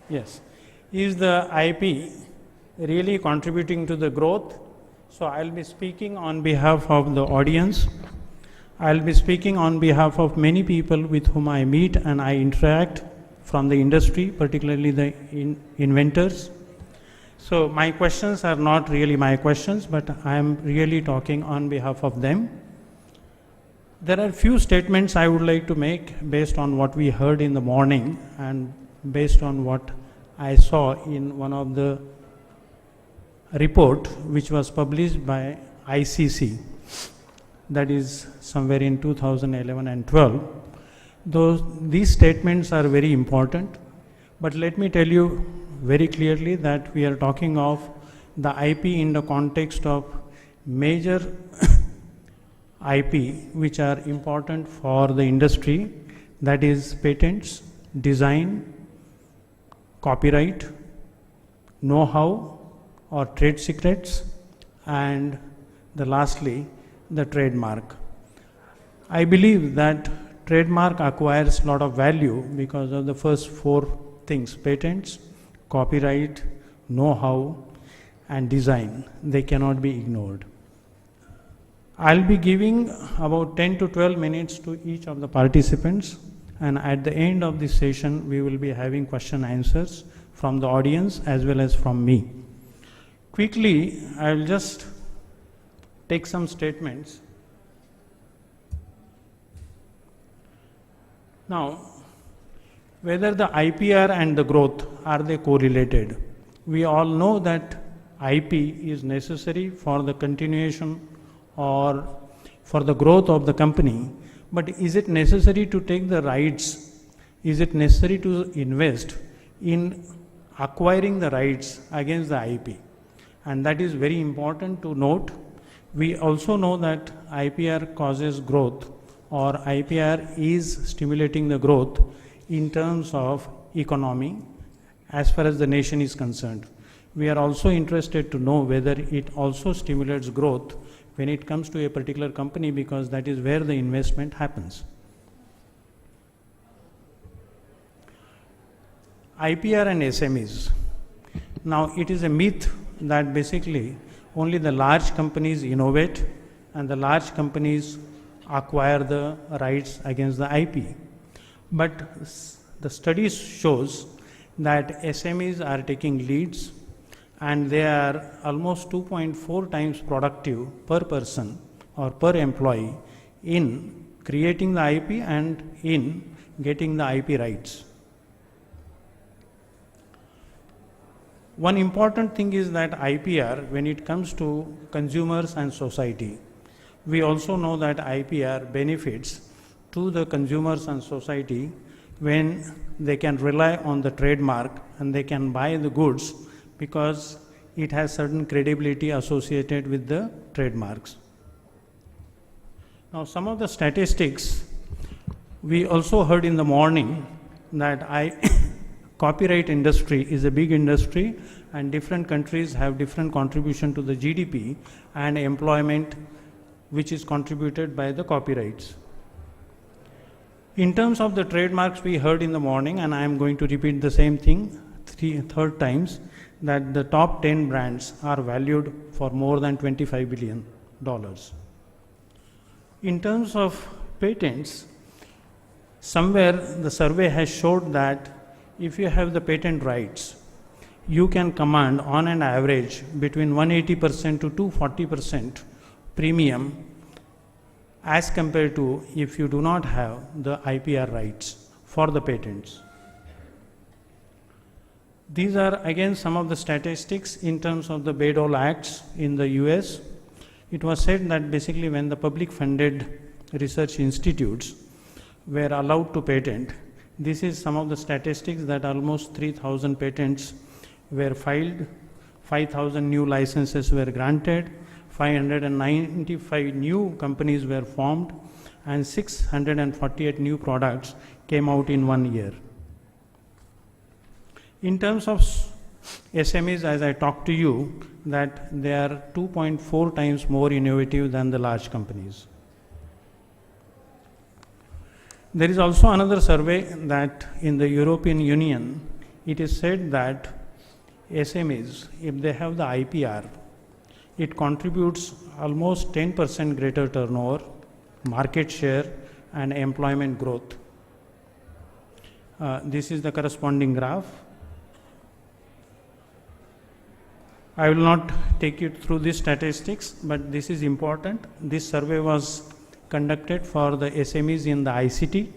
Yes. Is the IP really contributing to the growth? So I'll be speaking on behalf of the audience. I'll be speaking on behalf of many people with whom I meet and I interact from the industry, particularly the inventors. So my questions are not really my questions, but I am really talking on behalf of them. There are few statements I would like to make based on what we heard in the morning and based on what I saw in one of the report which was published by ICC, that is somewhere in 2011 and 12. These statements are very important, but let me tell you very clearly that we are talking of the IP in the context of major IP which are important for the industry, that is patents, design, copyright, know-how or trade secrets, and lastly the trademark. I believe that trademark acquires a lot of value because of the first four things: patents, copyright, know-how and design. They cannot be ignored. I'll be giving about 10 to 12 minutes to each of the participants, and at the end of this session we will be having question answers from the audience as well as from me. Quickly, I will just take some statements. Now, whether the IPR and the growth, are they correlated? We all know that IP is necessary for the continuation or for the growth of the company, but is it necessary to take the rights? Is it necessary to invest in acquiring the rights against the IP? And that is very important to note. We also know that IPR causes growth, or IPR is stimulating the growth in terms of economy as far as the nation is concerned. We are also interested to know whether it also stimulates growth when it comes to a particular company, because that is where the investment happens. IPR and SMEs. Now, it is a myth that basically only the large companies innovate and the large companies acquire the rights against the IP. But the studies shows that SMEs are taking leads, and they are almost 2.4 times productive per person or per employee in creating the IP and in getting the IP rights. One important thing is that IPR, when it comes to consumers and society, we also know that IPR benefits to the consumers and society when they can rely on the trademark and they can buy the goods because it has certain credibility associated with the trademarks. Now, some of the statistics we also heard in the morning that copyright industry is a big industry and different countries have different contribution to the GDP and employment which is contributed by the copyrights. In terms of the trademarks, we heard in the morning, and I am going to repeat the same thing third times, that the top 10 brands are valued for more than $25 billion. In terms of patents, somewhere the survey has showed that if you have the patent rights, you can command on an average between 180% to 240% premium as compared to if you do not have the IPR rights for the patents. These are again some of the statistics in terms of the Bayh-Dole Acts in the US. It was said that basically when the public funded research institutes were allowed to patent, this is some of the statistics that almost 3,000 patents were filed, 5,000 new licenses were granted, 595 new companies were formed, and 648 new products came out in 1 year. In terms of SMEs, as I talked to you, that they are 2.4 times more innovative than the large companies. There is also another survey that in the European Union, it is said that SMEs, if they have the IPR, it contributes almost 10% greater turnover, market share, and employment growth. This is the corresponding graph. I will not take you through these statistics, but this is important. This survey was conducted for the SMEs in the ICT.